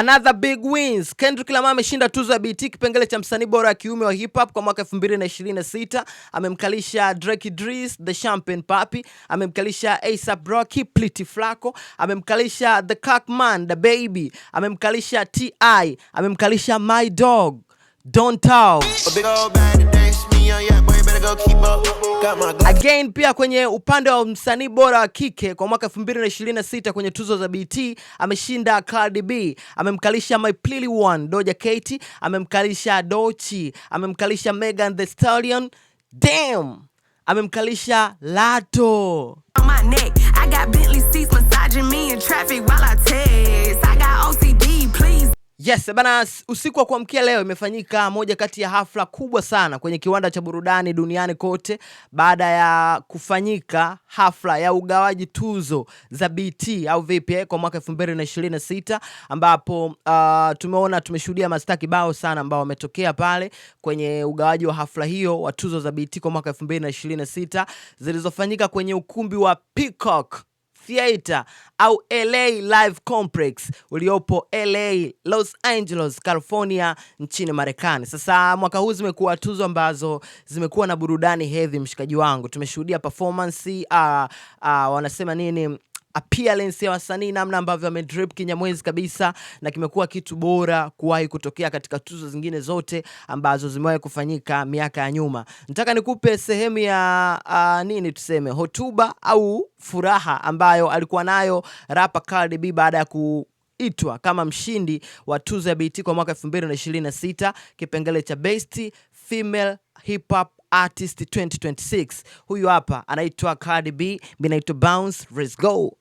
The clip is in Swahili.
Another big wins. Kendrick Lamar ameshinda tuzo ya BET kipengele cha msanii bora wa kiume wa hip hop kwa mwaka 2026. Amemkalisha Drake Idris, The Champagne Papi, amemkalisha A$AP Rocky, Pretty Flaco, amemkalisha The Cockman, The Baby, amemkalisha T.I., amemkalisha My Dog, Don't Talk. Again pia kwenye upande wa msanii bora wa kike kwa mwaka 2026 kwenye tuzo za BET ameshinda Cardi B, amemkalisha My Pretty One, Doja Cat, amemkalisha Doechii, amemkalisha Megan Thee Stallion, damn, amemkalisha Latto. Yes, bana, usiku wa kuamkia leo imefanyika moja kati ya hafla kubwa sana kwenye kiwanda cha burudani duniani kote baada ya kufanyika hafla ya ugawaji tuzo za BET au vipi kwa mwaka 2026 ambapo tumeshuhudia mastaa kibao sana ambao wametokea pale kwenye ugawaji wa hafla hiyo wa tuzo za BET kwa mwaka 2026 zilizofanyika kwenye ukumbi wa Peacock Theater au LA Live Complex uliopo LA, Los Angeles, California nchini Marekani. Sasa mwaka huu zimekuwa tuzo ambazo zimekuwa na burudani heavy, mshikaji wangu. Tumeshuhudia performance, wanasema nini, appearance ya wasanii, namna ambavyo wamedrip kinyamwezi kabisa, na kimekuwa kitu bora kuwahi kutokea katika tuzo zingine zote ambazo zimewahi kufanyika miaka ya nyuma. Nataka nikupe sehemu ya nini tuseme, hotuba au furaha ambayo alikuwa nayo rapper Cardi B baada ya kuitwa kama mshindi wa tuzo ya BET kwa mwaka 2026 kipengele cha Best Female Hip Hop Artist 2026. Huyu hapa anaitwa Cardi B, binaitwa Bounce. Let's go.